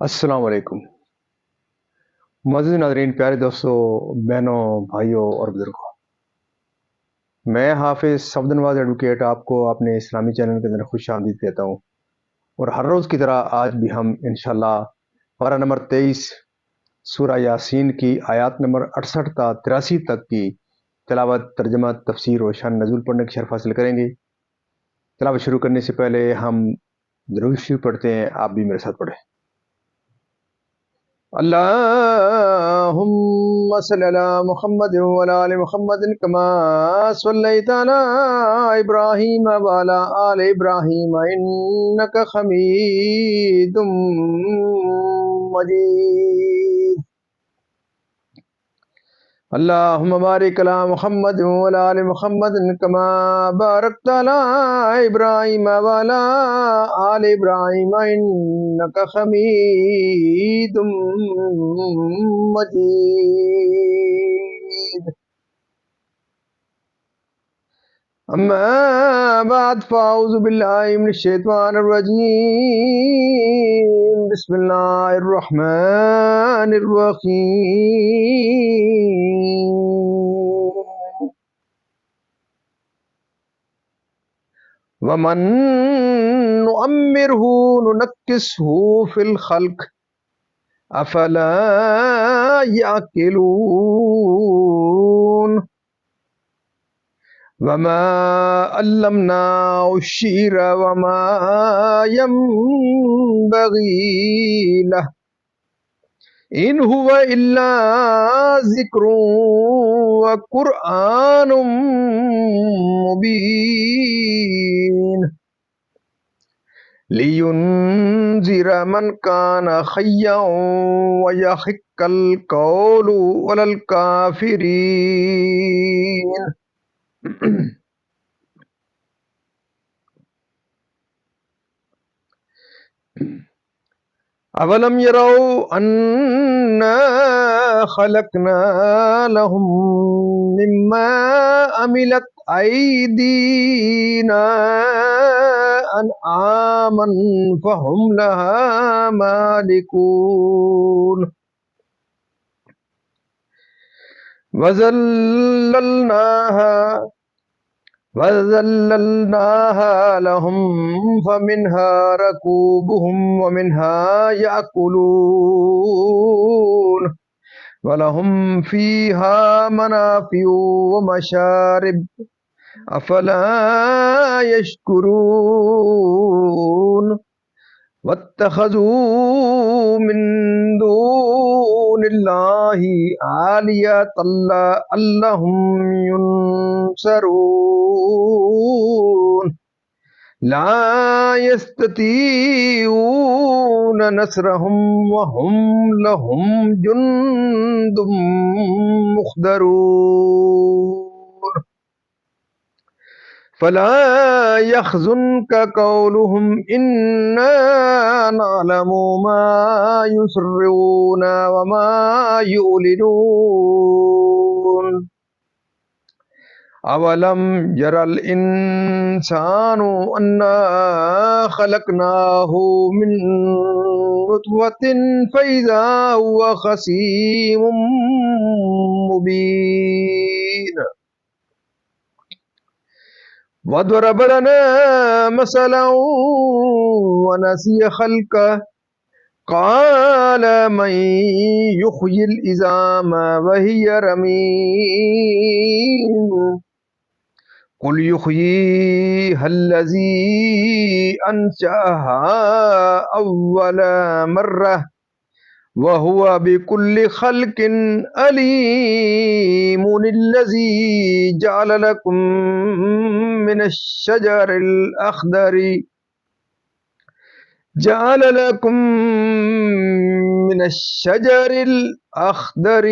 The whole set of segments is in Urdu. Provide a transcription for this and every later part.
السلام علیکم معزز ناظرین، پیارے دوستوں، بہنوں، بھائیوں اور بزرگوں، میں حافظ صفد نواز ایڈوکیٹ آپ کو اپنے اسلامی چینل کے اندر خوش آمدید کہتا ہوں، اور ہر روز کی طرح آج بھی ہم انشاءاللہ پارہ نمبر 23 سورہ یاسین کی آیات نمبر 68 تا 83 تک کی تلاوت، ترجمہ، تفسیر و شان نزول پڑھنے کی شرف حاصل کریں گے۔ تلاوت شروع کرنے سے پہلے ہم درود شریف پڑھتے ہیں، آپ بھی میرے ساتھ پڑھیں۔ اللهم صل على محمد وعلى آل محمد كما صليت على إبراهيم وعلى آل إبراهيم إنك حميد مجيد. اللهم بارك على محمد وعلى آل محمد كما باركت على إبراهيم وعلى آل إبراهيم إنك حميد مجيد. أما بعد فأعوذ بالله من الشيطان الرجيم. بسم الله الرحمن الرحيم. ومن نؤمره ننكسه في الخلق أفلا يعقلون. وما علمناه الشعر وما ينبغي له إن هو إلا ذكر وقرآن مبين لينذر من كان حيا ويحق القول على الكافرين. اولم يروا انا خلقنا لهم مما عملت ايدينا انعاما فهم لها مالكون وذللناها لهم فمنها ركوبهم ومنها يأكلون ولهم فيها منافع ومشارب أفلا يشكرون. واتخذوا من دون الله آلهة لعلهم ينصرون لا يستطيعون نصرهم وهم لهم جند محضرون. فلا يحزنك قولهم إنا نعلم ما يسرون وما يعلنون. أولم يرى الإنسان أنا خلقناه من نطفة فإذا هو خصيم مبين. وضرب لنا مثلا ونسي خلقه قال من يحيي العظام وهي رميم قل يحييها الذي أنشأها أول مرة وهو بكل خلق عليم. الذي جعل لكم من الشجر الأخضر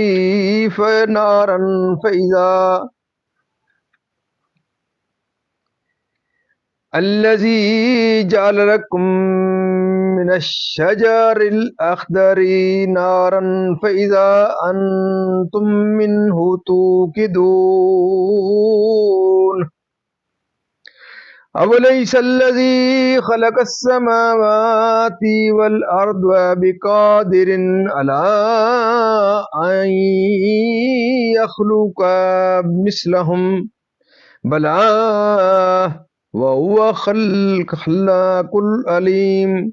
فنارا فإذا الذي جعل لكم من الشجر الأخضر نارا فإذا أنتم منه توقدون. أوليس الذي خلق السماوات والأرض بقادر على أن يخلق مثلهم بلى وهو خلاق العليم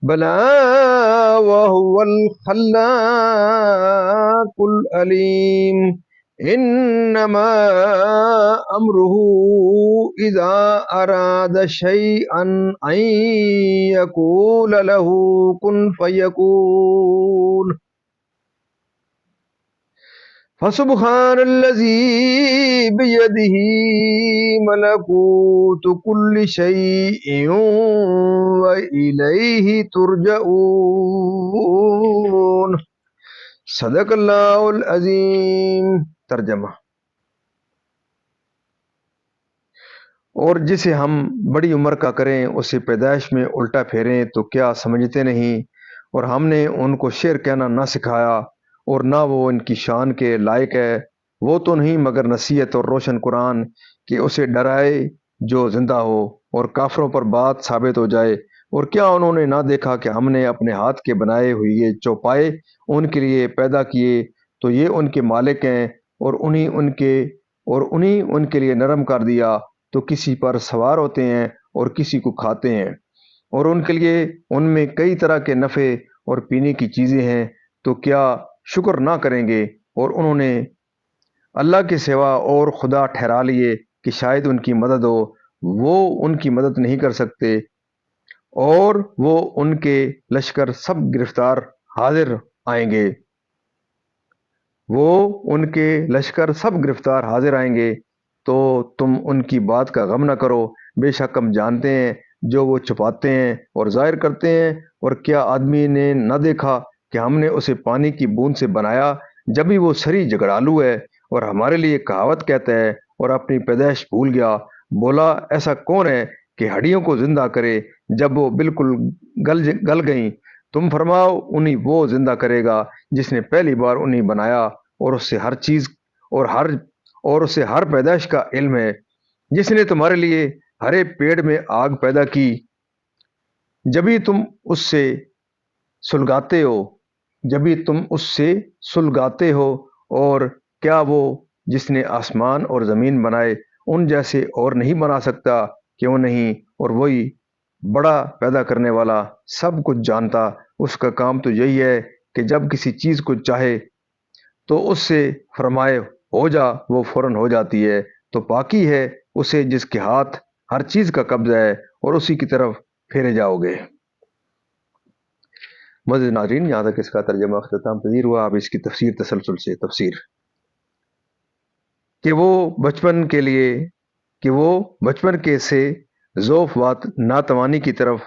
بلى وهو الخلاق العليم إنما أمره إذا أراد شيئا أن يقول له كن فيكون فسبحان الذي بيده ملكوت كل شيء وإليه ترجعون صدق اللہ العظیم۔ ترجمہ: اور جسے ہم بڑی عمر کا کریں اسے پیدائش میں الٹا پھیریں تو کیا سمجھتے نہیں؟ اور ہم نے ان کو شعر کہنا نہ سکھایا اور نہ وہ ان کی شان کے لائق ہے۔ وہ تو نہیں مگر نصیحت اور روشن قرآن کہ اسے ڈرائے جو زندہ ہو اور کافروں پر بات ثابت ہو جائے۔ اور کیا انہوں نے نہ دیکھا کہ ہم نے اپنے ہاتھ کے بنائے ہوئے چوپائے ان کے لیے پیدا کیے تو یہ ان کے مالک ہیں، اور انہیں ان کے لیے نرم کر دیا تو کسی پر سوار ہوتے ہیں اور کسی کو کھاتے ہیں، اور ان کے لیے ان میں کئی طرح کے نفع اور پینے کی چیزیں ہیں، تو کیا شکر نہ کریں گے؟ اور انہوں نے اللہ کے سوا اور خدا ٹھہرا لیے کہ شاید ان کی مدد ہو، وہ ان کی مدد نہیں کر سکتے، اور وہ ان کے لشکر سب گرفتار حاضر آئیں گے۔ تو تم ان کی بات کا غم نہ کرو، بے شک ہم جانتے ہیں جو وہ چھپاتے ہیں اور ظاہر کرتے ہیں۔ اور کیا آدمی نے نہ دیکھا کہ ہم نے اسے پانی کی بوند سے بنایا، جبھی وہ سری جھگڑالو ہے اور ہمارے لیے کہاوت کہتا ہے اور اپنی پیدائش بھول گیا؟ بولا ایسا کون ہے کہ ہڈیوں کو زندہ کرے جب وہ بالکل گل گئیں؟ تم فرماؤ انہیں وہ زندہ کرے گا جس نے پہلی بار انہیں بنایا، اور اس سے ہر چیز اور اسے ہر پیدائش کا علم ہے۔ جس نے تمہارے لیے ہرے پیڑ میں آگ پیدا کی جبھی تم اس سے سلگاتے ہو، اور کیا وہ جس نے آسمان اور زمین بنائے ان جیسے اور نہیں بنا سکتا؟ کیوں نہیں؟ اور وہی بڑا پیدا کرنے والا سب کچھ جانتا، اس کا کام تو یہی ہے کہ جب کسی چیز کو چاہے تو اس سے فرمائے ہو جا، وہ فوراً ہو جاتی ہے۔ تو پاکی ہے اسے جس کے ہاتھ ہر چیز کا قبضہ ہے، اور اسی کی طرف پھیرے جاؤ گے۔ معزز ناظرین، یہاں تک اس کا ترجمہ اختتام پذیر ہوا۔ اب اس کی تفسیر تسلسل سے تفسیر کہ وہ بچپن کے سے ذوف و ناتوانی کی طرف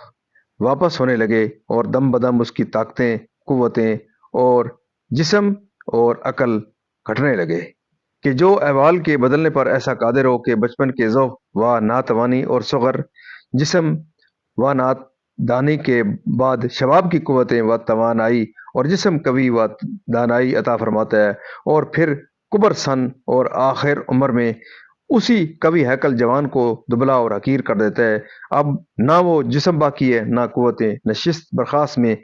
واپس ہونے لگے، اور دم بدم اس کی طاقتیں، قوتیں اور جسم اور عقل گھٹنے لگے، کہ جو احوال کے بدلنے پر ایسا قادر ہو کہ بچپن کے ذوف و ناتوانی اور صغر جسم و نادانی کے بعد شباب کی قوتیں و توانائی اور جسم قوی و دانائی عطا فرماتا ہے، اور پھر کبر سن اور آخر عمر میں اسی قوی ہیکل جوان کو دبلا اور حقیر کر دیتا ہے۔ اب نہ وہ جسم باقی ہے، نہ قوتیں، نشست برخاست میں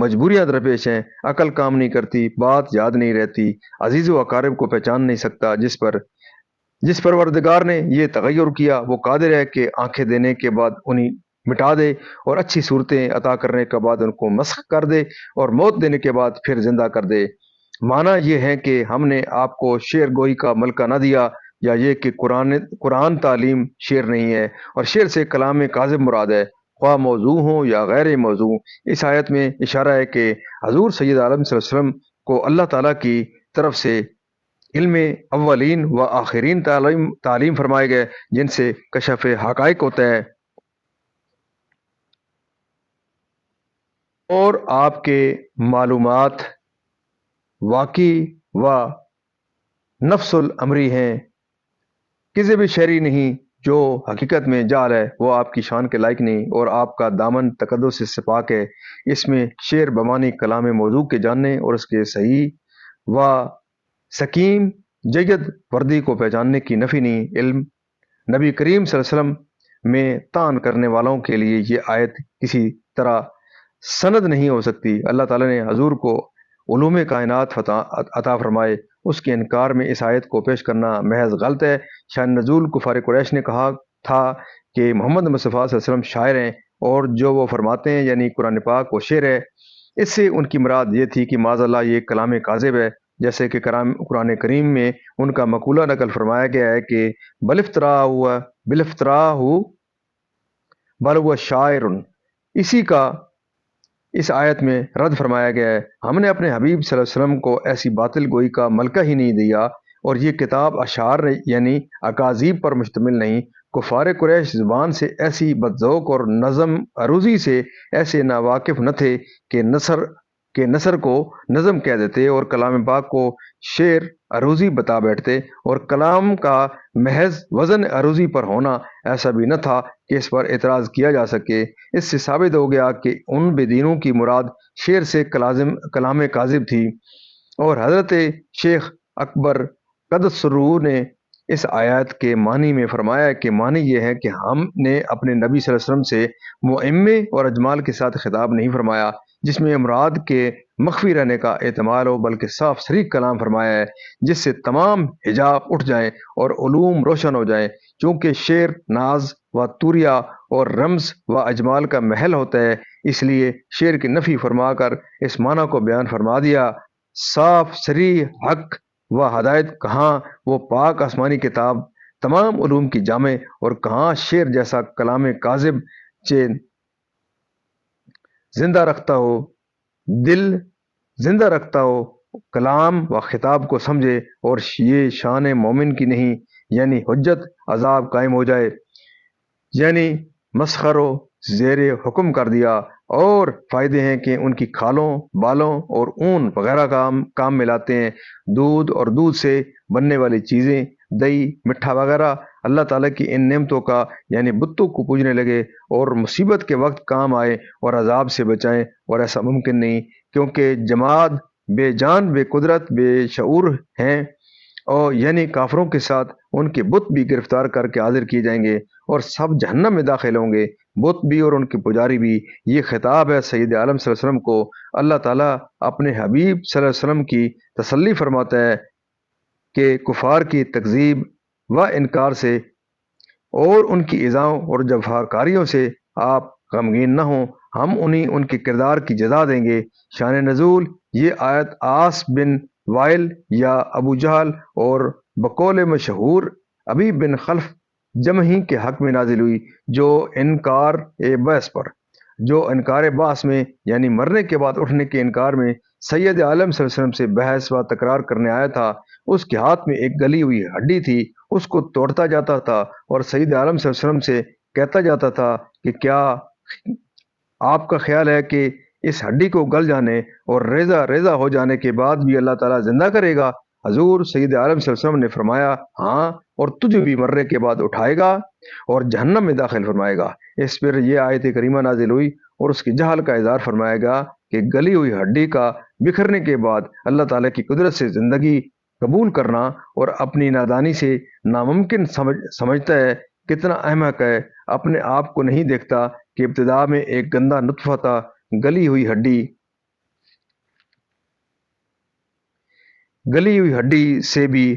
مجبوریاں درپیش ہیں، عقل کام نہیں کرتی، بات یاد نہیں رہتی، عزیز و اقارب کو پہچان نہیں سکتا۔ جس پروردگار نے یہ تغیر کیا وہ قادر ہے کہ آنکھیں دینے کے بعد انہیں مٹا دے، اور اچھی صورتیں عطا کرنے کے بعد ان کو مسخ کر دے، اور موت دینے کے بعد پھر زندہ کر دے۔ معنی یہ ہے کہ ہم نے آپ کو شعر گوئی کا ملکہ نہ دیا، یا یہ کہ قرآن تعلیم شعر نہیں ہے، اور شعر سے کلام کاذب مراد ہے، خواہ موضوع ہوں یا غیر موضوع۔ اس آیت میں اشارہ ہے کہ حضور سید عالم صلی اللہ علیہ وسلم کو اللہ تعالیٰ کی طرف سے علم اولین و آخرین تعلیم فرمائے گئے، جن سے کشف حقائق ہوتا ہے، اور آپ کے معلومات واقعی و نفس الامری ہیں، کسی بھی شعری نہیں۔ جو حقیقت میں جعل ہے وہ آپ کی شان کے لائق نہیں، اور آپ کا دامن تقدس سے پاک ہے۔ اس میں شعر بمانی کلام موضوع کے جاننے اور اس کے صحیح و سقیم جید وردی کو پہچاننے کی نفی نہیں، علم نبی کریم صلی اللہ علیہ وسلم میں طعن کرنے والوں کے لیے یہ آیت کسی طرح سند نہیں ہو سکتی۔ اللہ تعالیٰ نے حضور کو علوم کائنات عطا فرمائے، اس کے انکار میں اس آیت کو پیش کرنا محض غلط ہے۔ شان نزول کفار قریش نے کہا تھا کہ محمد مصطفیٰ صلی اللہ علیہ وسلم شاعر ہیں، اور جو وہ فرماتے ہیں یعنی قرآن پاک وہ شعر ہے۔ اس سے ان کی مراد یہ تھی کہ معاذ اللہ یہ کلام کاذب ہے، جیسے کہ قرآن کریم میں ان کا مقولہ نقل فرمایا گیا ہے کہ بلفترا بل ہوا شاعر۔ اسی کا اس آیت میں رد فرمایا گیا ہے، ہم نے اپنے حبیب صلی اللہ علیہ وسلم کو ایسی باطل گوئی کا ملکہ ہی نہیں دیا، اور یہ کتاب اشعار یعنی اکاذیب پر مشتمل نہیں۔ کفار قریش زبان سے ایسی بدذوق اور نظم عروضی سے ایسے ناواقف نہ تھے کہ نثر کو نظم کہہ دیتے اور کلام پاک کو شعر عروضی بتا بیٹھتے، اور کلام کا محض وزن عروضی پر ہونا ایسا بھی نہ تھا کہ اس پر اعتراض کیا جا سکے۔ اس سے ثابت ہو گیا کہ ان بے دینوں کی مراد شعر سے کلام کاذب تھی، اور حضرت شیخ اکبر قدس سرور نے اس آیات کے معنی میں فرمایا کہ معنی یہ ہے کہ ہم نے اپنے نبی صلی اللہ علیہ وسلم سے معمے اور اجمال کے ساتھ خطاب نہیں فرمایا جس میں امراض کے مخفی رہنے کا احتمال ہو، بلکہ صاف صریح کلام فرمایا ہے جس سے تمام حجاب اٹھ جائیں اور علوم روشن ہو جائیں۔ چونکہ شعر ناز و طوریہ اور رمز و اجمال کا محل ہوتا ہے، اس لیے شعر کی نفی فرما کر اس معنی کو بیان فرما دیا۔ صاف صریح حق و ہدایت کہاں وہ پاک آسمانی کتاب تمام علوم کی جامع، اور کہاں شعر جیسا کلام کاذب زندہ رکھتا ہو، دل زندہ رکھتا ہو، کلام و خطاب کو سمجھے، اور یہ شان مومن کی نہیں، یعنی حجت عذاب قائم ہو جائے، یعنی مسخر و زیر حکم کر دیا۔ اور فائدے ہیں کہ ان کی کھالوں بالوں اور اون وغیرہ کام میں لاتے ہیں، دودھ اور دودھ سے بننے والی چیزیں، دہی مٹھا وغیرہ۔ اللہ تعالیٰ کی ان نعمتوں کا یعنی بتوں کو پوجنے لگے اور مصیبت کے وقت کام آئے اور عذاب سے بچائیں، اور ایسا ممکن نہیں، کیونکہ جماد بے جان بے قدرت بے شعور ہیں، اور یعنی کافروں کے ساتھ ان کے بت بھی گرفتار کر کے حاضر کیے جائیں گے، اور سب جہنم میں داخل ہوں گے، بت بھی اور ان کے پجاری بھی۔ یہ خطاب ہے سید عالم صلی اللہ علیہ وسلم کو۔ اللہ تعالیٰ اپنے حبیب صلی اللہ علیہ وسلم کی تسلی فرماتا ہے کہ کفار کی تکذیب و انکار سے اور ان کی ایذاؤں اور جفاکاریوں سے آپ غمگین نہ ہوں، ہم انہیں ان کے کردار کی جزا دیں گے۔ شان نزول: یہ آیت عاص بن وائل یا ابو جہل اور بقول مشہور ابی بن خلف جمحی کے حق میں نازل ہوئی، جو انکار بعث میں یعنی مرنے کے بعد اٹھنے کے انکار میں سید عالم صلی اللہ علیہ وسلم سے بحث و تکرار کرنے آیا تھا۔ اس کے ہاتھ میں ایک گلی ہوئی ہڈی تھی، اس کو توڑتا جاتا تھا اور سید عالم صلی اللہ علیہ وسلم سے کہتا جاتا تھا کہ کیا آپ کا خیال ہے کہ اس ہڈی کو گل جانے اور ریزہ ہو جانے کے بعد بھی اللہ تعالیٰ زندہ کرے گا؟ حضور سید عالم صلی اللہ علیہ وسلم نے فرمایا ہاں، اور تجھے بھی مرنے کے بعد اٹھائے گا اور جہنم میں داخل فرمائے گا۔ اس پر یہ آیت کریمہ نازل ہوئی اور اس کی جہل کا اظہار فرمایا گیا کہ گلی ہوئی ہڈی کا بکھرنے کے بعد اللہ تعالیٰ کی قدرت سے زندگی قبول کرنا اور اپنی نادانی سے ناممکن سمجھتا ہے۔ کتنا احمق ہے، اپنے آپ کو نہیں دیکھتا کہ ابتدا میں ایک گندا نطفہ تھا، گلی ہوئی ہڈی سے بھی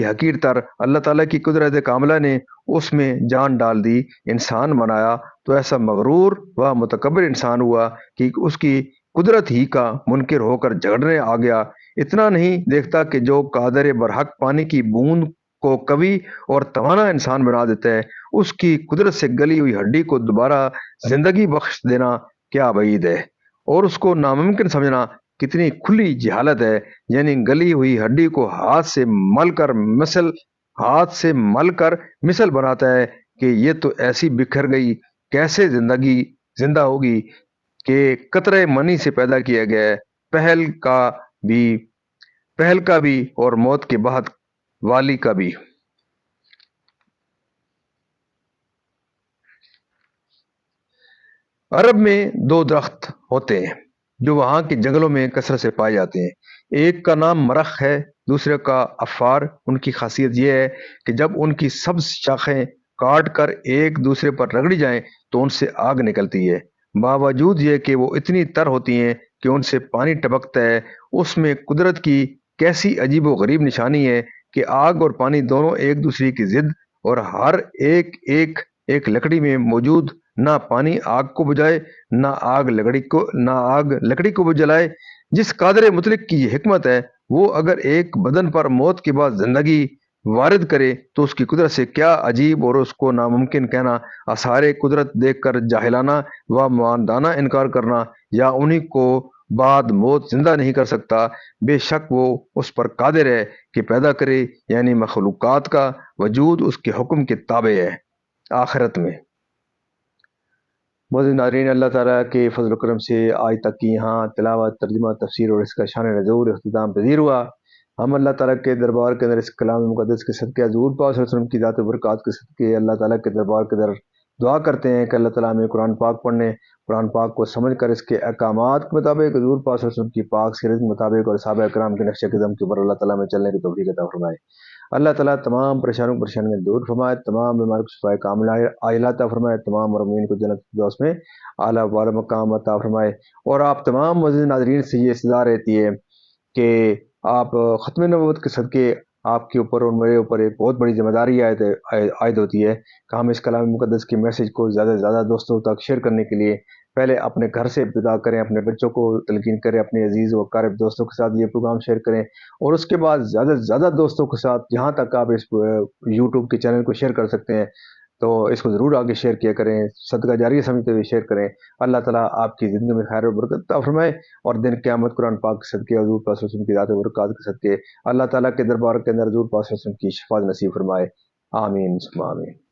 حقیر تر اللہ تعالیٰ کی قدرت کاملہ نے اس میں جان ڈال دی، انسان بنایا تو ایسا مغرور و متکبر انسان ہوا کہ اس کی قدرت ہی کا منکر ہو کر جھگڑنے آ گیا۔ اتنا نہیں دیکھتا کہ جو قادر برحق پانی کی بوند کو قوی اور توانا انسان بنا دیتا ہے، اس کی قدرت سے گلی ہوئی ہڈی کو دوبارہ زندگی بخش دینا کیا بعید ہے، اور اس کو ناممکن سمجھنا کتنی کھلی جہالت ہے۔ یعنی گلی ہوئی ہڈی کو ہاتھ سے مل کر مثل بناتا ہے کہ یہ تو ایسی بکھر گئی، کیسے زندہ ہوگی کہ قطرے منی سے پیدا کیا گیا ہے، پہل کا بھی اور موت کے بعد والی کا بھی۔ عرب میں دو درخت ہوتے ہیں، جو وہاں کے جنگلوں میں کثرت سے پائے جاتے ہیں۔ ایک کا نام مرخ ہے، دوسرے کا افار۔ ان کی خاصیت یہ ہے کہ جب ان کی سبز شاخیں کاٹ کر ایک دوسرے پر رگڑی جائیں تو ان سے آگ نکلتی ہے، باوجود یہ کہ وہ اتنی تر ہوتی ہیں کہ ان سے پانی ٹپکتا ہے۔ اس میں قدرت کی کیسی عجیب و غریب نشانی ہے کہ آگ اور پانی دونوں ایک دوسرے کی ضد، اور ہر ایک لکڑی میں موجود۔ نہ پانی آگ کو بجھائے، نہ آگ لکڑی کو جلائے۔ جس قادر مطلق کی یہ حکمت ہے، وہ اگر ایک بدن پر موت کے بعد زندگی وارد کرے تو اس کی قدرت سے کیا عجیب اور اس کو ناممکن کہنا۔ آثار قدرت دیکھ کر جاہلانہ و معاندانہ انکار کرنا یا انہی کو بعد موت زندہ نہیں کر سکتا، بے شک وہ اس پر قادر ہے کہ پیدا کرے، یعنی مخلوقات کا وجود اس کے حکم کے تابع ہے۔ آخرت میں معزز ناظرین، اللہ تعالیٰ کے فضل و کرم سے آج تک کی یہاں تلاوت، ترجمہ، تفسیر اور اس کا شان نزول اختتام پذیر ہوا۔ ہم اللہ تعالیٰ کے دربار کے اندر اس کلام مقدس کے صدقے حضور پاک صلی اللہ علیہ وسلم کی ذات و برکات کے صدقے اللہ تعالیٰ کے دربار کے اندر دعا کرتے ہیں کہ اللہ تعالیٰ ہمیں قرآن پاک پڑھنے، قرآن پاک کو سمجھ کر اس کے احکامات کے مطابق، حضور پاک صلی اللہ علیہ وسلم کی پاک سیرت کے مطابق اور صحابہ کرام کے نقش قدم کے اوپر اللہ تعالیٰ میں چلنے کی توفیق عطا فرمائے۔ اللہ تعالیٰ تمام پریشانیاں دور فرمائے، تمام بیماری کو شفائے کاملہ عاجلہ عطا فرمائے، تمام مرمومین کو جنت الفردوس میں اعلیٰ والا مقام عطا فرمائے۔ اور آپ تمام معزز ناظرین سے یہ استدعا رہتی ہے کہ آپ ختم نبوت کے صدقے آپ کے اوپر اور میرے اوپر ایک بہت بڑی ذمہ داری عائد ہوتی ہے کہ ہم اس کلام مقدس کی میسیج کو زیادہ سے زیادہ دوستوں تک شیئر کرنے کے لیے پہلے اپنے گھر سے ابتدا کریں، اپنے بچوں کو تلقین کریں، اپنے عزیز و اقارب دوستوں کے ساتھ یہ پروگرام شیئر کریں، اور اس کے بعد زیادہ سے زیادہ دوستوں کے ساتھ جہاں تک آپ اس یوٹیوب کے چینل کو شیئر کر سکتے ہیں تو اس کو ضرور آگے شیئر کیا کریں، صدقہ جاریہ سمجھتے ہوئے شیئر کریں۔ اللہ تعالیٰ آپ کی زندگی میں خیر و برکت عطا فرمائے، اور دن قیامت قرآن پاک کے صدقے، حضور پاک صلی اللہ علیہ وسلم کی ذات و برکات کے صدقے اللہ تعالیٰ کے دربار کے اندر حضور پاک صلی اللہ علیہ وسلم کی شفاعت نصیب فرمائے۔ آمین ثم آمین۔